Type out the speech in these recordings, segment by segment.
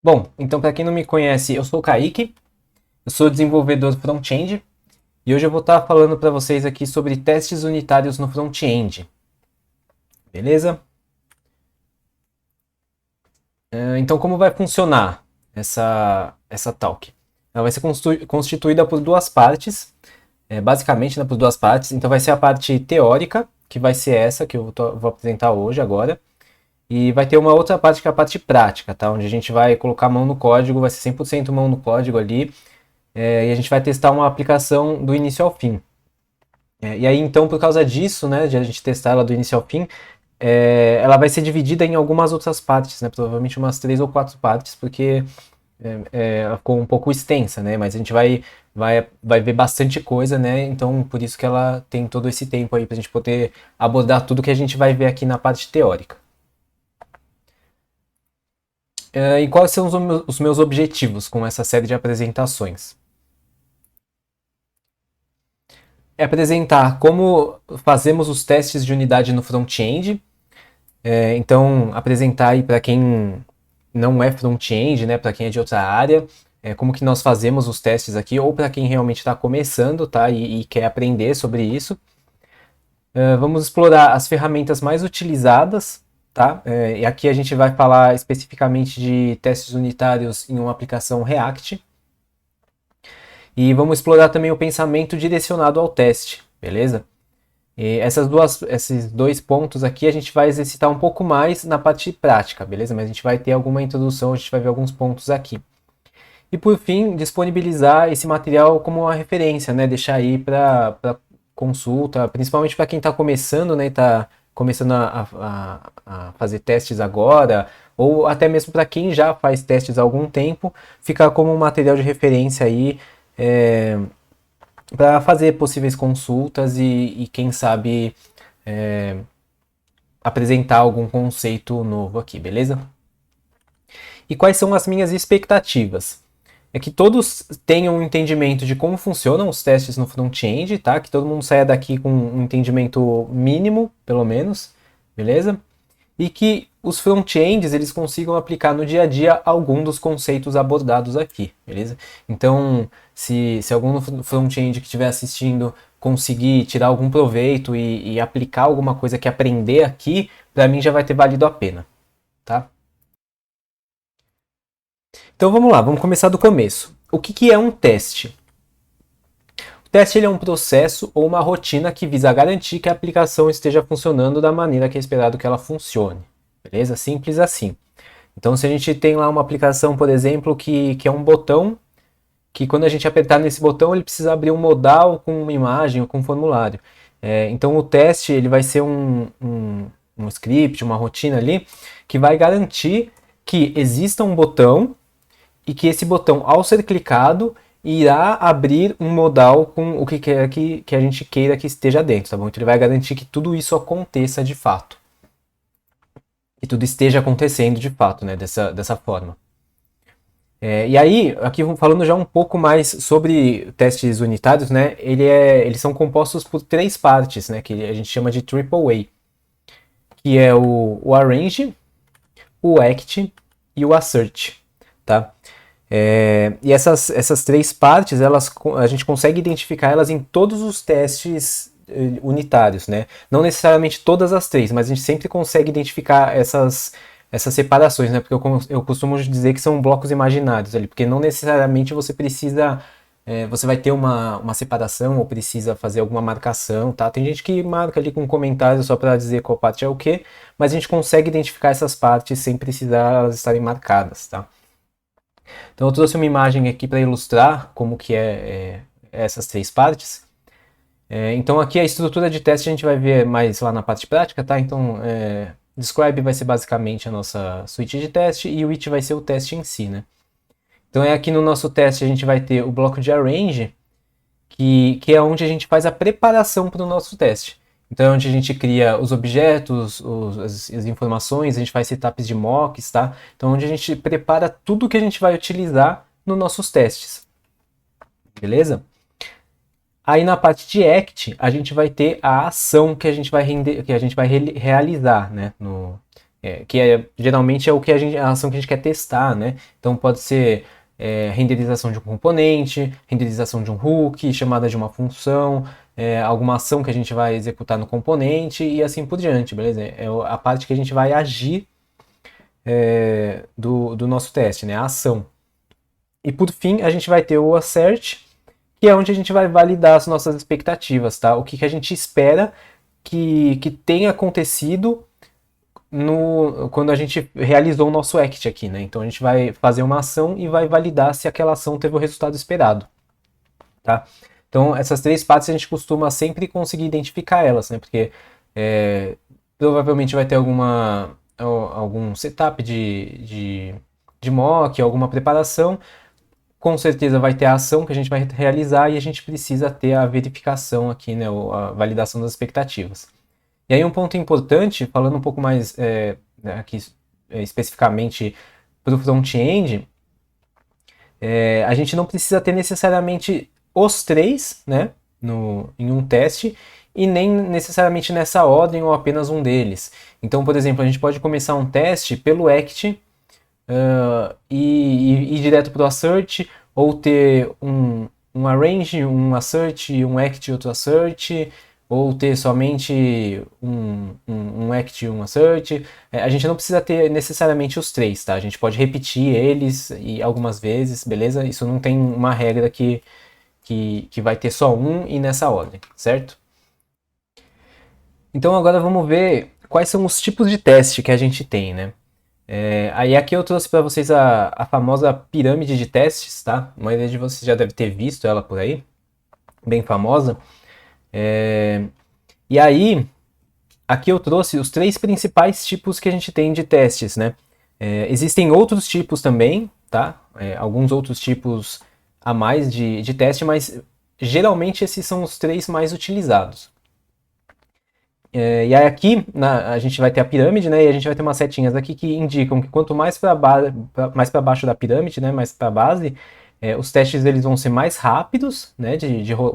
Bom, então para quem não me conhece, eu sou o Kaique, eu sou desenvolvedor front-end e hoje eu vou estar falando para vocês aqui sobre testes unitários no front-end, beleza? Então como vai funcionar essa talk? Ela vai ser constituída por duas partes, basicamente, né, por duas partes. Então vai ser a parte teórica, que vai ser essa que eu vou apresentar hoje agora. E vai ter uma outra parte que é a parte prática, tá? Onde a gente vai colocar a mão no código, vai ser 100% mão no código ali, e a gente vai testar uma aplicação do início ao fim. E aí, então, por causa disso, né, de a gente testar ela do início ao fim, ela vai ser dividida em algumas outras partes, né? Provavelmente umas 3 ou 4 partes, porque ela ficou um pouco extensa, né? Mas a gente vai ver bastante coisa, né? Então, por isso que ela tem todo esse tempo aí pra gente poder abordar tudo que a gente vai ver aqui na parte teórica. E quais são os meus objetivos com essa série de apresentações? É apresentar como fazemos os testes de unidade no front-end. Então, apresentar aí para quem não é front-end, né, para quem é de outra área, como que nós fazemos os testes aqui, ou para quem realmente está começando, tá, e quer aprender sobre isso. Vamos explorar as ferramentas mais utilizadas, tá? E aqui a gente vai falar especificamente de testes unitários em uma aplicação React. E vamos explorar também o pensamento direcionado ao teste, beleza? E esses dois pontos aqui a gente vai exercitar um pouco mais na parte prática, beleza? Mas a gente vai ter alguma introdução, a gente vai ver alguns pontos aqui. E por fim, disponibilizar esse material como uma referência, né? Deixar aí para consulta, principalmente para quem está começando, né? Está começando a fazer testes agora, ou até mesmo para quem já faz testes há algum tempo, ficar como um material de referência aí para fazer possíveis consultas e quem sabe apresentar algum conceito novo aqui, beleza? E quais são as minhas expectativas? É que todos tenham um entendimento de como funcionam os testes no front-end, tá? Que todo mundo saia daqui com um entendimento mínimo, pelo menos, beleza? E que os front-ends eles consigam aplicar no dia a dia algum dos conceitos abordados aqui, beleza? Então, se algum front-end que estiver assistindo conseguir tirar algum proveito e aplicar alguma coisa que aprender aqui, para mim já vai ter valido a pena, tá? Então vamos lá, vamos começar do começo. O que é um teste? O teste ele é um processo ou uma rotina que visa garantir que a aplicação esteja funcionando da maneira que é esperado que ela funcione. Beleza? Simples assim. Então, se a gente tem lá uma aplicação, por exemplo, que é um botão, que quando a gente apertar nesse botão, ele precisa abrir um modal com uma imagem ou com um formulário. Então, o teste ele vai ser um script, uma rotina ali, que vai garantir que exista um botão e que esse botão, ao ser clicado, irá abrir um modal com o que quer que a gente queira que esteja dentro, tá bom? Então ele vai garantir que tudo isso aconteça de fato. Que tudo esteja acontecendo de fato, né? Dessa forma. E aí, aqui falando já um pouco mais sobre testes unitários, né? Eles são compostos por 3 partes, né? Que a gente chama de AAA. Que é o arrange, o act e o assert, tá? E essas 3 partes, a gente consegue identificar elas em todos os testes unitários, né? Não necessariamente todas as 3, mas a gente sempre consegue identificar essas separações, né? Porque eu costumo dizer que são blocos imaginários ali, porque não necessariamente você precisa, você vai ter uma separação ou precisa fazer alguma marcação, tá? Tem gente que marca ali com um comentário só para dizer qual parte é o que, mas a gente consegue identificar essas partes sem precisar elas estarem marcadas, tá? Então eu trouxe uma imagem aqui para ilustrar como que é essas 3 partes. Então aqui a estrutura de teste a gente vai ver mais lá na parte prática, tá? Então describe vai ser basicamente a nossa suíte de teste e o it vai ser o teste em si, né? Então aqui no nosso teste a gente vai ter o bloco de arrange, que é onde a gente faz a preparação para o nosso teste. Então é onde a gente cria os objetos, as informações, a gente faz setups de mocks, tá? Então onde a gente prepara tudo que a gente vai utilizar nos nossos testes. Beleza? Aí na parte de act, a gente vai ter a ação que a gente vai realizar, né? Geralmente é o que a ação que a gente quer testar, né? Então pode ser renderização de um componente, renderização de um hook, chamada de uma função, alguma ação que a gente vai executar no componente e assim por diante, beleza? É a parte que a gente vai agir do nosso teste, né? A ação. E por fim, a gente vai ter o assert, que é onde a gente vai validar as nossas expectativas, tá? O que a gente espera que tenha acontecido quando a gente realizou o nosso act aqui, né? Então a gente vai fazer uma ação e vai validar se aquela ação teve o resultado esperado, tá? Então essas três partes a gente costuma sempre conseguir identificar elas, né? Porque provavelmente vai ter algum setup de mock, alguma preparação. Com certeza vai ter a ação que a gente vai realizar e a gente precisa ter a verificação aqui, né? A validação das expectativas. E aí um ponto importante, falando um pouco mais aqui especificamente para o front-end, a gente não precisa ter necessariamente os três, né, em um teste, e nem necessariamente nessa ordem ou apenas um deles. Então, por exemplo, a gente pode começar um teste pelo act e ir direto para o assert, ou ter um arrange, um assert, um act e outro assert, ou ter somente um act e um assert. A gente não precisa ter necessariamente os três, tá? A gente pode repetir eles e algumas vezes, beleza? Isso não tem uma regra que vai ter só um e nessa ordem, certo? Então agora vamos ver quais são os tipos de teste que a gente tem, né? Aí aqui eu trouxe para vocês a famosa pirâmide de testes, tá? A maioria de vocês já deve ter visto ela por aí, bem famosa. E aí, aqui eu trouxe os três principais tipos que a gente tem de testes, né? Existem outros tipos também, tá? Alguns outros tipos a mais de teste, mas geralmente esses são os três mais utilizados. E aí aqui a gente vai ter a pirâmide, né? E a gente vai ter umas setinhas aqui que indicam que quanto mais para baixo da pirâmide, né? Mais para a base, os testes eles vão ser mais rápidos, né?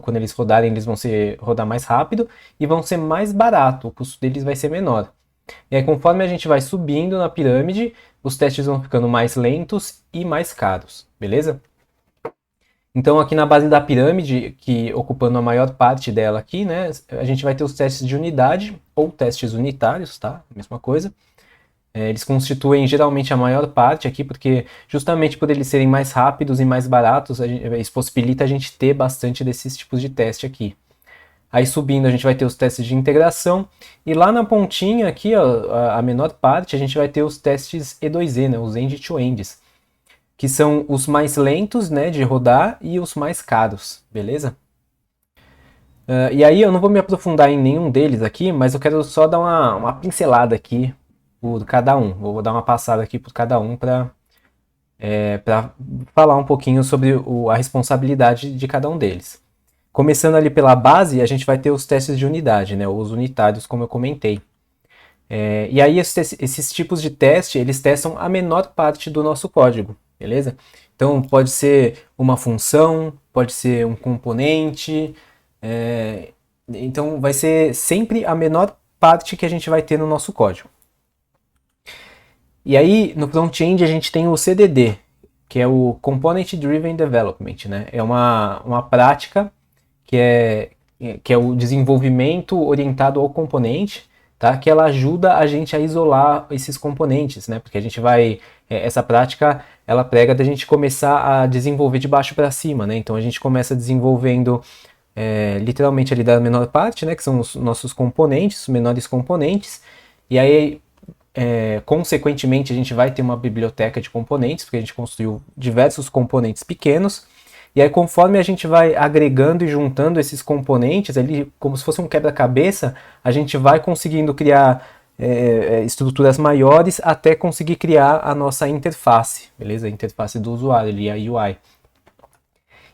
Quando eles rodarem, eles vão rodar mais rápido e vão ser mais barato. O custo deles vai ser menor. E aí conforme a gente vai subindo na pirâmide, os testes vão ficando mais lentos e mais caros, beleza? Então aqui na base da pirâmide, que ocupando a maior parte dela aqui, né, a gente vai ter os testes de unidade ou testes unitários, tá? Mesma coisa. Eles constituem geralmente a maior parte aqui, porque justamente por eles serem mais rápidos e mais baratos, isso possibilita a gente ter bastante desses tipos de teste aqui. Aí subindo a gente vai ter os testes de integração, e lá na pontinha aqui, ó, a menor parte, a gente vai ter os testes E2E, né, os end-to-ends, que são os mais lentos, né, de rodar e os mais caros, beleza? E aí eu não vou me aprofundar em nenhum deles aqui, mas eu quero só dar uma pincelada aqui por cada um. Vou dar uma passada aqui por cada um para falar um pouquinho sobre a responsabilidade de cada um deles. Começando ali pela base, a gente vai ter os testes de unidade, né, os unitários, como eu comentei. E aí esses tipos de teste, eles testam a menor parte do nosso código, beleza? Então pode ser uma função, pode ser um componente, então vai ser sempre a menor parte que a gente vai ter no nosso código. E aí no front-end a gente tem o CDD, que é o Component Driven Development, né? É uma prática que é o desenvolvimento orientado ao componente, tá? Que ela ajuda a gente a isolar esses componentes, né? Porque a gente vai essa prática ela prega da gente começar a desenvolver de baixo para cima, né? Então a gente começa desenvolvendo literalmente ali da menor parte, né? Que são os nossos componentes, os menores componentes, e aí consequentemente a gente vai ter uma biblioteca de componentes, porque a gente construiu diversos componentes pequenos. E aí, conforme a gente vai agregando e juntando esses componentes, ali, como se fosse um quebra-cabeça, a gente vai conseguindo criar estruturas maiores até conseguir criar a nossa interface, beleza? A interface do usuário, ali, a UI.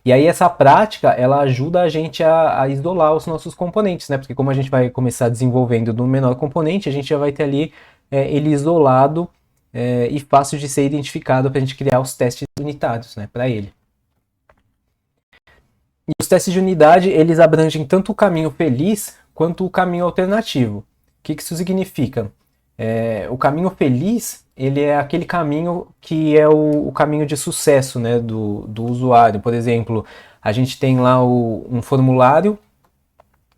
E aí essa prática, ela ajuda a gente a isolar os nossos componentes, né? Porque como a gente vai começar desenvolvendo no menor componente, a gente já vai ter ali ele isolado e fácil de ser identificado para a gente criar os testes unitários, né? Para ele. E os testes de unidade, eles abrangem tanto o caminho feliz quanto o caminho alternativo. O que isso significa? O caminho feliz, ele é aquele caminho que é o caminho de sucesso, né, do usuário. Por exemplo, a gente tem lá um formulário,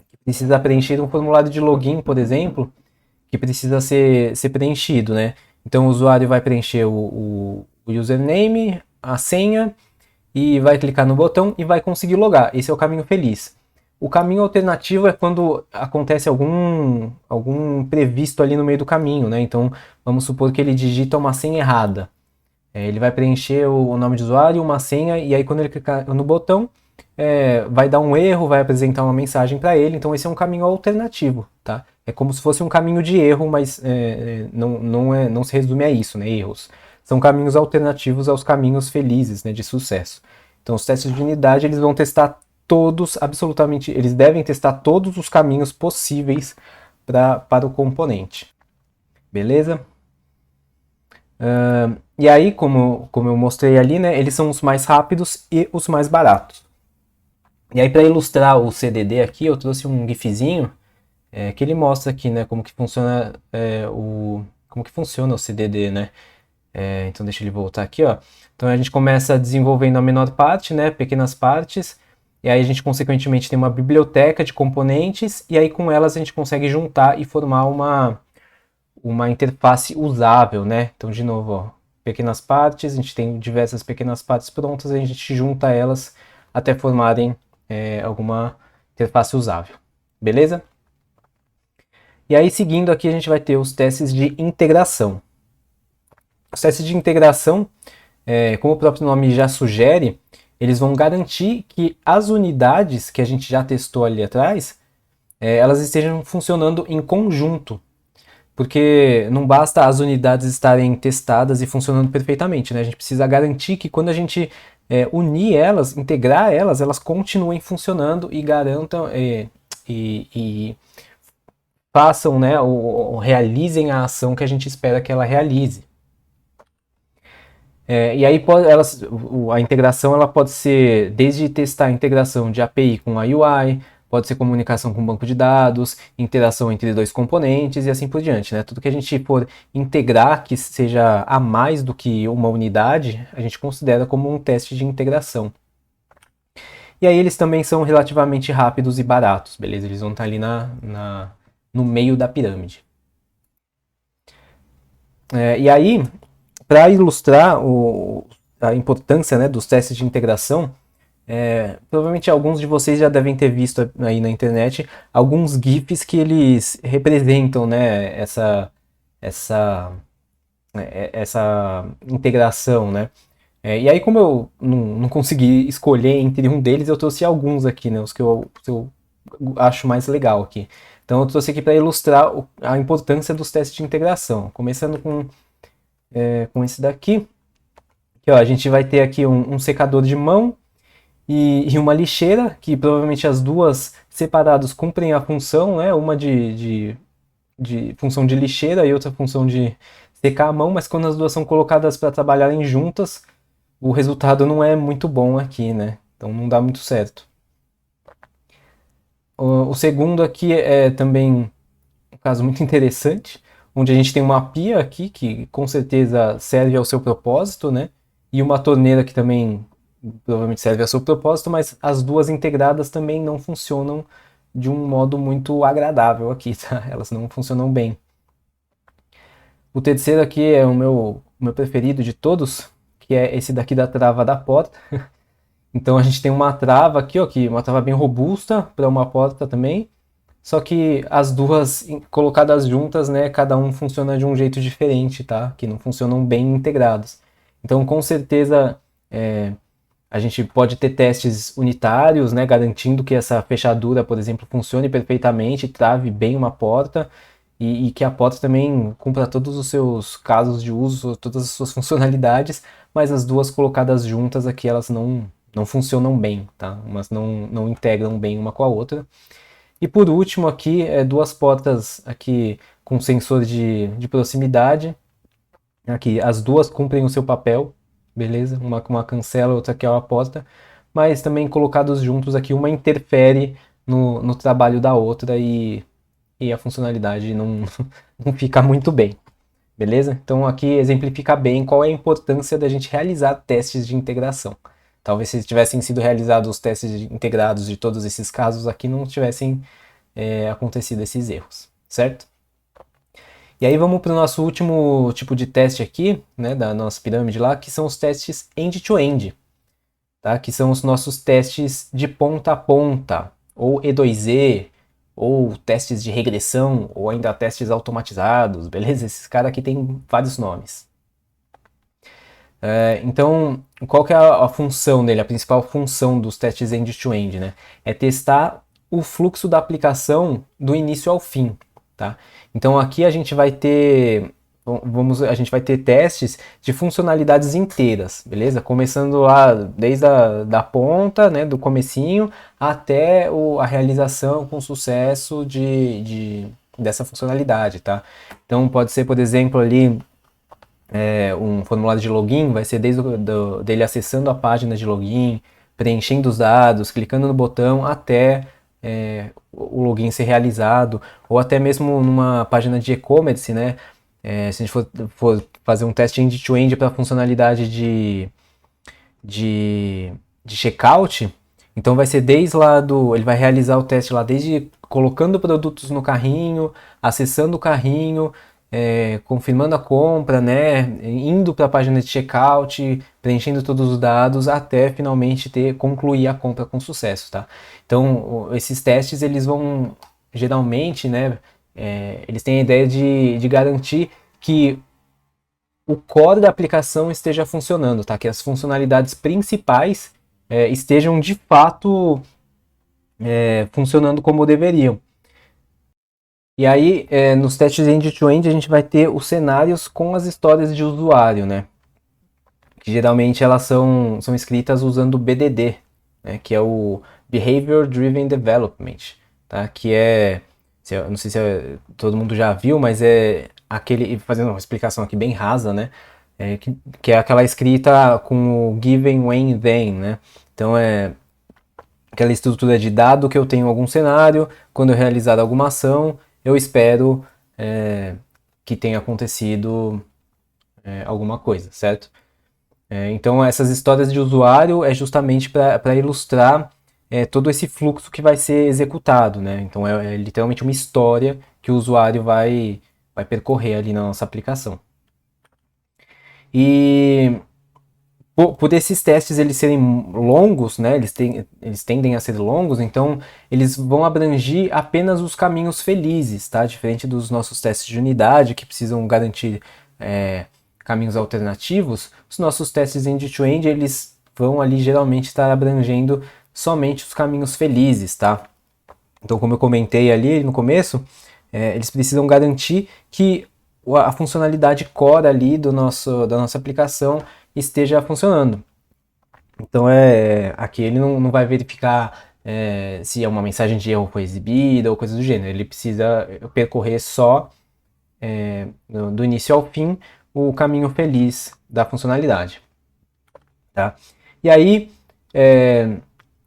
que precisa preencher um formulário de login, por exemplo, que precisa ser preenchido, né? Então o usuário vai preencher o username, a senha, e vai clicar no botão e vai conseguir logar. Esse é o caminho feliz. O caminho alternativo é quando acontece algum previsto ali no meio do caminho, né? Então, vamos supor que ele digita uma senha errada. Ele vai preencher o nome de usuário, uma senha, e aí quando ele clicar no botão, vai dar um erro, vai apresentar uma mensagem para ele. Então, esse é um caminho alternativo, tá? É como se fosse um caminho de erro, mas não se resume a isso, né? Erros. São caminhos alternativos aos caminhos felizes, né? De sucesso. Então, os testes de unidade, eles vão testar todos, absolutamente, eles devem testar todos os caminhos possíveis para o componente. Beleza? E aí, como eu mostrei ali, né, eles são os mais rápidos e os mais baratos. E aí, para ilustrar o CDD aqui, eu trouxe um gifzinho que ele mostra aqui, né, como que funciona como que funciona o CDD, né? Então deixa ele voltar aqui, ó. Então a gente começa desenvolvendo a menor parte, né, pequenas partes, e aí a gente consequentemente tem uma biblioteca de componentes, e aí com elas a gente consegue juntar e formar uma interface usável, né? Então de novo, ó, pequenas partes, a gente tem diversas pequenas partes prontas, a gente junta elas até formarem alguma interface usável, beleza? E aí seguindo aqui a gente vai ter os testes de integração. Os testes de integração, como o próprio nome já sugere, eles vão garantir que as unidades que a gente já testou ali atrás, elas estejam funcionando em conjunto. Porque não basta as unidades estarem testadas e funcionando perfeitamente, né? A gente precisa garantir que quando a gente unir elas, integrar elas, elas continuem funcionando e garantam e façam, né, ou realizem a ação que a gente espera que ela realize. E aí a integração ela pode ser desde testar a integração de API com a UI, pode ser comunicação com banco de dados, interação entre dois componentes e assim por diante, né? Tudo que a gente for integrar que seja a mais do que uma unidade, a gente considera como um teste de integração. E aí eles também são relativamente rápidos e baratos, beleza? Eles vão estar ali no meio da pirâmide. E aí, para ilustrar a importância, né, dos testes de integração, provavelmente alguns de vocês já devem ter visto aí na internet alguns GIFs que eles representam, né, essa integração, né? E aí, como eu não consegui escolher entre um deles, eu trouxe alguns aqui, né, os que eu acho mais legal aqui. Então, eu trouxe aqui para ilustrar a importância dos testes de integração, começando com esse daqui. Aqui, ó, a gente vai ter aqui um secador de mão e uma lixeira, que provavelmente as duas separadas cumprem a função, né? Uma de função de lixeira e outra função de secar a mão, mas quando as duas são colocadas para trabalharem juntas, o resultado não é muito bom aqui, né? Então não dá muito certo. O segundo aqui é também um caso muito interessante, onde a gente tem uma pia aqui que com certeza serve ao seu propósito, né? E uma torneira que também provavelmente serve ao seu propósito, mas as duas integradas também não funcionam de um modo muito agradável aqui, tá? Elas não funcionam bem. O terceiro aqui é o meu preferido de todos, que é esse daqui da trava da porta. Então a gente tem uma trava aqui, ó, uma trava bem robusta para uma porta também. Só que as duas colocadas juntas, né, cada um funciona de um jeito diferente, tá? Que não funcionam bem integrados. Então, com certeza, a gente pode ter testes unitários, né, garantindo que essa fechadura, por exemplo, funcione perfeitamente, trave bem uma porta e que a porta também cumpra todos os seus casos de uso, todas as suas funcionalidades, mas as duas colocadas juntas aqui, elas não funcionam bem, tá? Umas não integram bem uma com a outra. E por último aqui, duas portas aqui com sensor de proximidade. Aqui, as duas cumprem o seu papel, beleza? Uma com uma cancela, outra que é uma porta. Mas também colocados juntos aqui, uma interfere no trabalho da outra e a funcionalidade não, não fica muito bem. Beleza? Então aqui exemplifica bem qual é a importância da gente realizar testes de integração. Talvez se tivessem sido realizados os testes integrados de todos esses casos aqui, não tivessem acontecido esses erros, certo? E aí vamos para o nosso último tipo de teste aqui, né, da nossa pirâmide lá, que são os testes end-to-end, tá? Que são os nossos testes de ponta a ponta, ou E2E, ou testes de regressão, ou ainda testes automatizados, beleza? Esses caras aqui têm vários nomes. Então, qual que é a função dele, a principal função dos testes end-to-end, né? É testar o fluxo da aplicação do início ao fim, tá? Então aqui a gente vai ter a gente vai ter testes de funcionalidades inteiras, beleza? Começando lá desde da ponta, né, do comecinho, até a realização com sucesso dessa funcionalidade, tá? Então pode ser, por exemplo, ali um formulário de login, vai ser desde dele acessando a página de login, preenchendo os dados, clicando no botão até o login ser realizado, ou até mesmo numa página de e-commerce, né? Se a gente for fazer um teste end-to-end para a funcionalidade de checkout, então vai ser desde lá ele vai realizar o teste lá desde colocando produtos no carrinho, acessando o carrinho, confirmando a compra, né, indo para a página de checkout, preenchendo todos os dados até finalmente concluir a compra com sucesso, tá? Então esses testes eles vão geralmente, né, eles têm a ideia de garantir que o core da aplicação esteja funcionando, tá? Que as funcionalidades principais estejam de fato funcionando como deveriam. E aí, nos testes end-to-end, a gente vai ter os cenários com as histórias de usuário, né? Que geralmente elas são escritas usando o BDD, né? Que é o Behavior Driven Development, tá? Que não sei se todo mundo já viu, mas é aquele, fazendo uma explicação aqui bem rasa, né? Que é aquela escrita com o given, when, then, né? Então é aquela estrutura de dado que eu tenho algum cenário, quando eu realizar alguma ação, eu espero que tenha acontecido alguma coisa, certo? Então essas histórias de usuário é justamente para ilustrar todo esse fluxo que vai ser executado, né? Então é literalmente uma história que o usuário vai percorrer ali na nossa aplicação. E por esses testes eles serem longos, né, eles tendem a ser longos, então eles vão abranger apenas os caminhos felizes, tá? Diferente dos nossos testes de unidade, que precisam garantir caminhos alternativos, os nossos testes end-to-end, eles vão ali geralmente estar abrangendo somente os caminhos felizes, tá? Então, como eu comentei ali no começo, eles precisam garantir que a funcionalidade core ali da nossa aplicação esteja funcionando. Então aqui ele não vai verificar se uma mensagem de erro foi exibida ou coisa do gênero. Ele precisa percorrer só do início ao fim o caminho feliz da funcionalidade. Tá? E aí,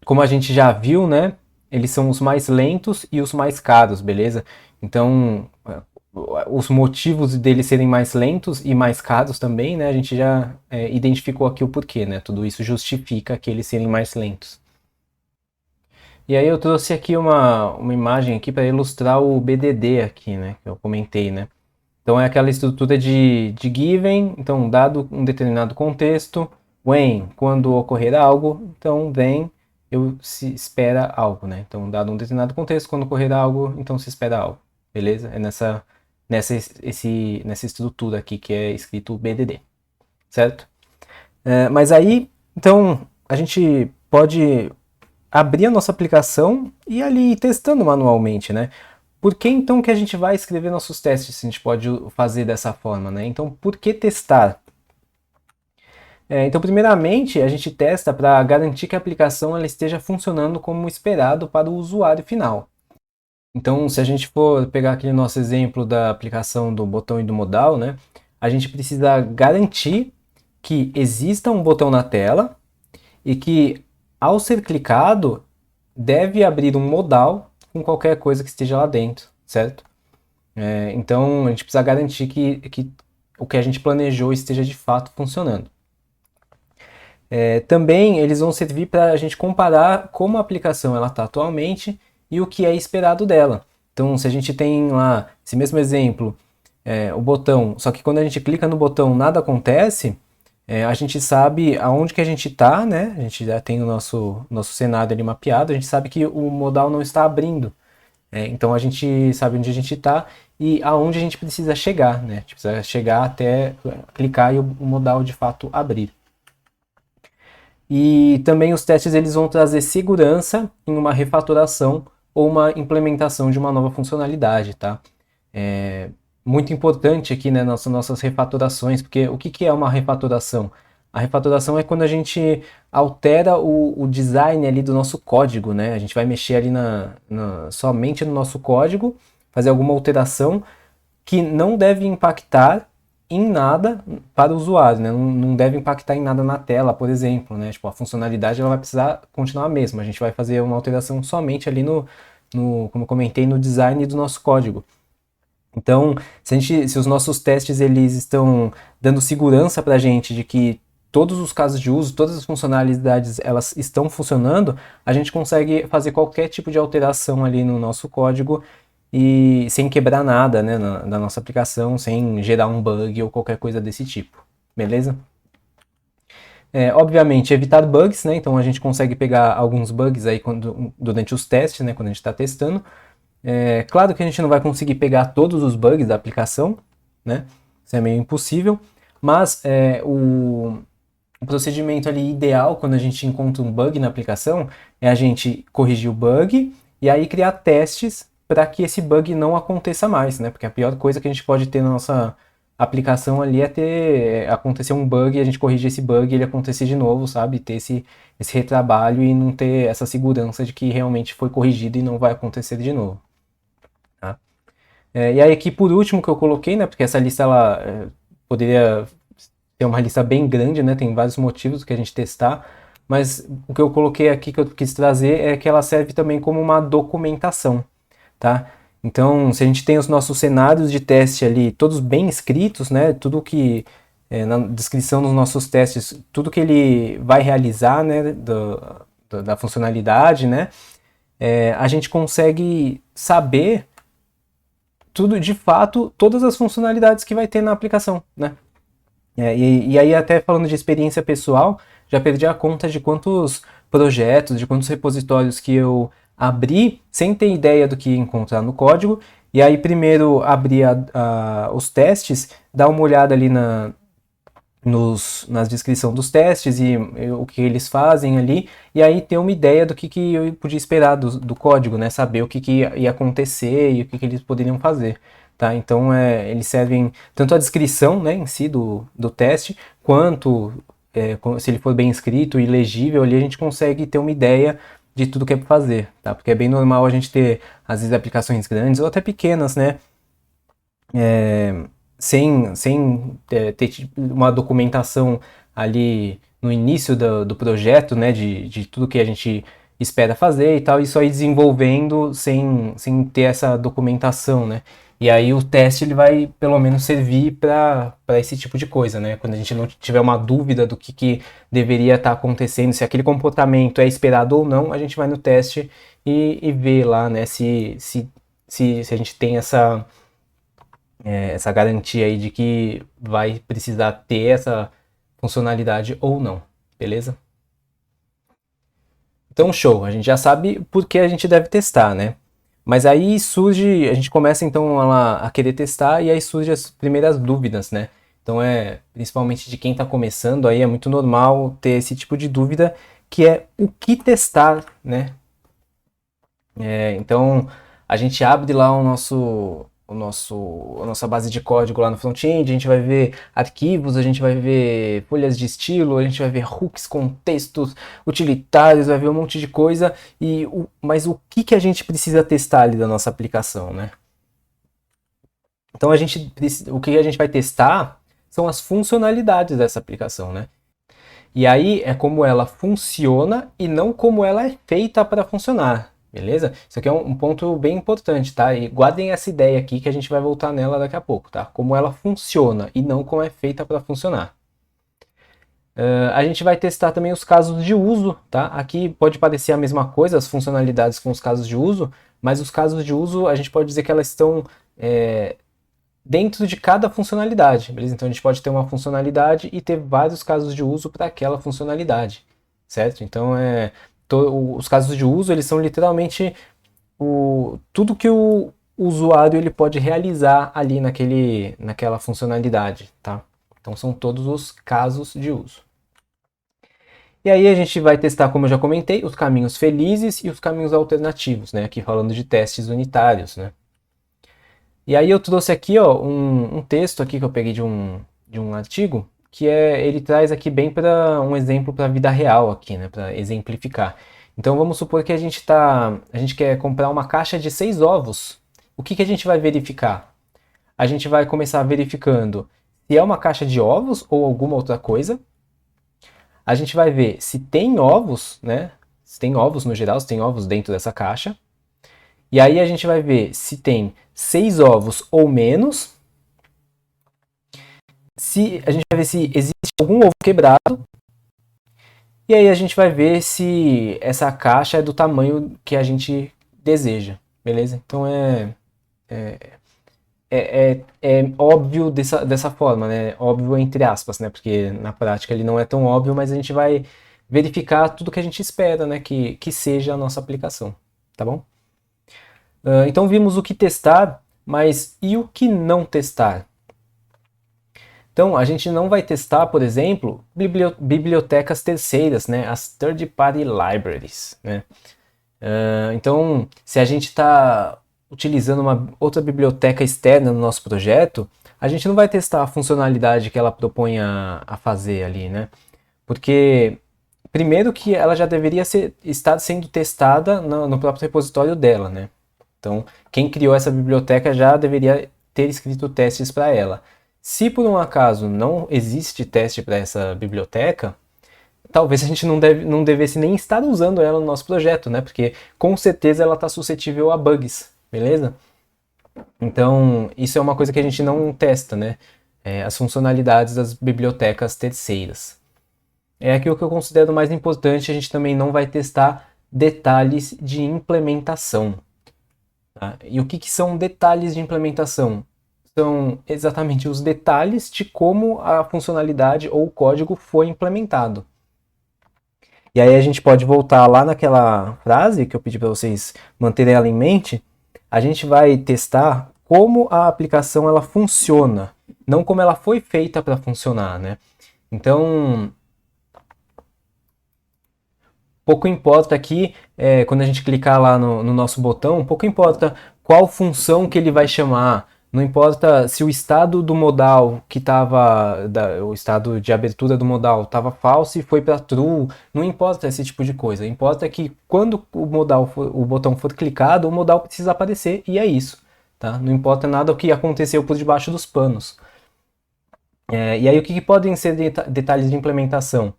como a gente já viu, né, eles são os mais lentos e os mais caros, beleza? Então, os motivos deles serem mais lentos e mais caros também, né? A gente já identificou aqui o porquê, né? Tudo isso justifica que eles serem mais lentos. E aí eu trouxe aqui uma imagem aqui para ilustrar o BDD aqui, né? Que eu comentei, né? Então é aquela estrutura de given, então dado um determinado contexto, when, quando ocorrer algo, então then, se espera algo, né? Então dado um determinado contexto, quando ocorrer algo, então se espera algo, beleza? É nessa estrutura aqui que é escrito BDD, certo? Mas aí, então, a gente pode abrir a nossa aplicação e ali ir testando manualmente, né? Por que então que a gente vai escrever nossos testes se a gente pode fazer dessa forma, né? Então, por que testar? Então, primeiramente, a gente testa para garantir que a aplicação ela esteja funcionando como esperado para o usuário final. Então, se a gente for pegar aquele nosso exemplo da aplicação do botão e do modal, né? A gente precisa garantir que exista um botão na tela e que, ao ser clicado, deve abrir um modal com qualquer coisa que esteja lá dentro, certo? Então a gente precisa garantir que o que a gente planejou esteja de fato funcionando. Também eles vão servir para a gente comparar como a aplicação está atualmente e o que é esperado dela. Então, se a gente tem lá esse mesmo exemplo, o botão, só que quando a gente clica no botão nada acontece, a gente sabe aonde que a gente está, né? A gente já tem o nosso cenário ali mapeado, a gente sabe que o modal não está abrindo. Então a gente sabe onde a gente está e aonde a gente precisa chegar, né? A gente precisa chegar até clicar e o modal de fato abrir. E também os testes eles vão trazer segurança em uma refatoração ou uma implementação de uma nova funcionalidade, tá? Muito importante aqui, né, nossas refatorações, porque o que é uma refatoração? A refatoração é quando a gente altera o design ali do nosso código, né? A gente vai mexer ali somente no nosso código, fazer alguma alteração que não deve impactar em nada para o usuário, né? Não deve impactar em nada na tela, por exemplo, né? Tipo, a funcionalidade ela vai precisar continuar a mesma. A gente vai fazer uma alteração somente ali como eu comentei, no design do nosso código. Então, se os nossos testes eles estão dando segurança para a gente de que todos os casos de uso, todas as funcionalidades elas estão funcionando, a gente consegue fazer qualquer tipo de alteração ali no nosso código e sem quebrar nada, né, da nossa aplicação, sem gerar um bug ou qualquer coisa desse tipo, beleza? Obviamente, evitar bugs, né? Então a gente consegue pegar alguns bugs aí durante os testes, né? Quando a gente está testando. Claro que a gente não vai conseguir pegar todos os bugs da aplicação, né? Isso é meio impossível, mas o procedimento ali ideal quando a gente encontra um bug na aplicação é a gente corrigir o bug e aí criar testes para que esse bug não aconteça mais, né? Porque a pior coisa que a gente pode ter na nossa aplicação ali é acontecer um bug e a gente corrigir esse bug e ele acontecer de novo, sabe? Ter esse retrabalho e não ter essa segurança de que realmente foi corrigido e não vai acontecer de novo. Tá? E aí aqui por último que eu coloquei, né? Porque essa lista ela poderia ter uma lista bem grande, né? Tem vários motivos que a gente testar, mas o que eu coloquei aqui que eu quis trazer é que ela serve também como uma documentação, tá? Então, se a gente tem os nossos cenários de teste ali todos bem escritos, né? Tudo que na descrição dos nossos testes, tudo que ele vai realizar, né? Da funcionalidade, né? A gente consegue saber tudo de fato, todas as funcionalidades que vai ter na aplicação, né? E aí até falando de experiência pessoal, já perdi a conta de quantos projetos, de quantos repositórios que eu abri sem ter ideia do que encontrar no código, e aí primeiro abrir os testes, dar uma olhada ali nas descrições dos testes e o que eles fazem ali, e aí ter uma ideia do que eu podia esperar do código, né? Saber o que ia acontecer e o que eles poderiam fazer. Tá? Então eles servem tanto a descrição, né, em si do teste, quanto se ele for bem escrito e legível, ali a gente consegue ter uma ideia de tudo que é para fazer, tá? Porque é bem normal a gente ter, às vezes, aplicações grandes ou até pequenas, né? Sem ter tipo, uma documentação ali no início do projeto, né? De tudo que a gente espera fazer e tal, isso aí desenvolvendo sem ter essa documentação, né? E aí o teste ele vai pelo menos servir para esse tipo de coisa, né? Quando a gente não tiver uma dúvida do que deveria estar acontecendo, se aquele comportamento é esperado ou não, a gente vai no teste e vê lá, né? Se a gente tem essa garantia aí de que vai precisar ter essa funcionalidade ou não, beleza? Então, show, a gente já sabe por que a gente deve testar, né? Mas aí surge, a gente começa então a querer testar e aí surgem as primeiras dúvidas, né? Então principalmente de quem está começando, aí é muito normal ter esse tipo de dúvida, que é o que testar, né? Então a gente abre lá a nossa base de código lá no front-end, a gente vai ver arquivos, a gente vai ver folhas de estilo, a gente vai ver hooks, contextos, utilitários, vai ver um monte de coisa, mas o que a gente precisa testar ali da nossa aplicação, né? Então o que a gente vai testar são as funcionalidades dessa aplicação, né? E aí é como ela funciona e não como ela é feita para funcionar. Beleza? Isso aqui é um ponto bem importante, tá? E guardem essa ideia aqui que a gente vai voltar nela daqui a pouco, tá? Como ela funciona e não como é feita para funcionar. A gente vai testar também os casos de uso, tá? Aqui pode parecer a mesma coisa, as funcionalidades com os casos de uso, mas os casos de uso a gente pode dizer que elas estão dentro de cada funcionalidade, beleza? Então a gente pode ter uma funcionalidade e ter vários casos de uso para aquela funcionalidade, certo? Então os casos de uso eles são literalmente tudo que o usuário ele pode realizar ali naquela funcionalidade, tá? Então são todos os casos de uso. E aí a gente vai testar, como eu já comentei, os caminhos felizes e os caminhos alternativos, né? Aqui falando de testes unitários, né? E aí eu trouxe aqui, ó, um texto aqui que eu peguei de um artigo, que ele traz aqui bem para um exemplo para a vida real aqui, né? Para exemplificar. Então vamos supor que a gente quer comprar uma caixa de 6 ovos. O que a gente vai verificar? A gente vai começar verificando se é uma caixa de ovos ou alguma outra coisa. A gente vai ver se tem ovos, né? Se tem ovos no geral, se tem ovos dentro dessa caixa. E aí a gente vai ver se tem 6 ovos ou menos. A gente vai ver se existe algum ovo quebrado. E aí a gente vai ver se essa caixa é do tamanho que a gente deseja, beleza? Então é óbvio dessa forma, né? Óbvio entre aspas, né? Porque na prática ele não é tão óbvio, mas a gente vai verificar tudo que a gente espera, né? Que seja a nossa aplicação, tá bom? Então vimos o que testar, mas e o que não testar? Então a gente não vai testar, por exemplo, bibliotecas terceiras, né? As third-party libraries, né? Então, se a gente está utilizando uma outra biblioteca externa no nosso projeto, a gente não vai testar a funcionalidade que ela propõe a fazer ali, né? Porque, primeiro que ela já deveria estar sendo testada no próprio repositório dela, né? Então, quem criou essa biblioteca já deveria ter escrito testes para ela. Se por um acaso não existe teste para essa biblioteca, talvez a gente não devesse nem estar usando ela no nosso projeto, né? Porque com certeza ela está suscetível a bugs, beleza? Então, isso é uma coisa que a gente não testa, né? As funcionalidades das bibliotecas terceiras. É aquilo que eu considero mais importante, a gente também não vai testar detalhes de implementação. Tá? E o que são detalhes de implementação? São exatamente os detalhes de como a funcionalidade ou o código foi implementado. E aí a gente pode voltar lá naquela frase que eu pedi para vocês manterem ela em mente. A gente vai testar como a aplicação ela funciona, não como ela foi feita para funcionar, né? Então, pouco importa aqui, quando a gente clicar lá no nosso botão, pouco importa qual função que ele vai chamar, não importa se o estado do modal que estava, o estado de abertura do modal estava falso e foi para true, não importa esse tipo de coisa. Importa que quando o botão for clicado, o modal precisa aparecer e é isso. Tá? Não importa nada o que aconteceu por debaixo dos panos. E aí o que podem ser detalhes de implementação?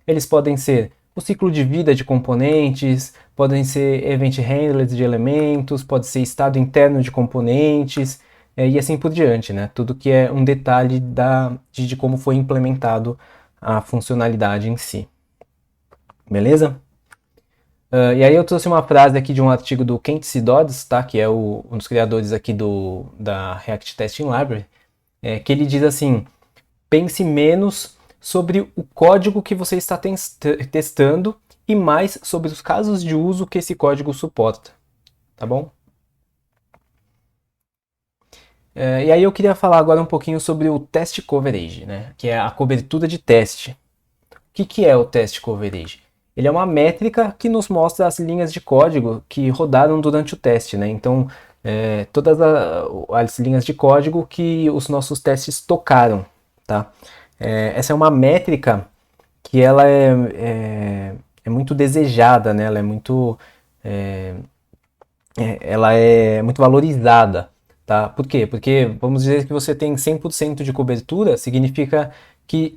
Eles podem ser o ciclo de vida de componentes, podem ser event handlers de elementos, pode ser estado interno de componentes, e assim por diante, né? Tudo que é um detalhe de como foi implementado a funcionalidade em si. Beleza? E aí eu trouxe uma frase aqui de um artigo do Kent C. Dodds, tá? Que é um dos criadores aqui da React Testing Library, que ele diz assim: pense menos sobre o código que você está testando e mais sobre os casos de uso que esse código suporta, tá bom? E aí eu queria falar agora um pouquinho sobre o test coverage, né? Que é a cobertura de teste. O que é o test coverage? Ele é uma métrica que nos mostra as linhas de código que rodaram durante o teste, né? Então, todas as linhas de código que os nossos testes tocaram, tá? Essa é uma métrica que ela é muito desejada, né? Ela é muito valorizada, tá? Por quê? Porque vamos dizer que você tem 100% de cobertura, significa que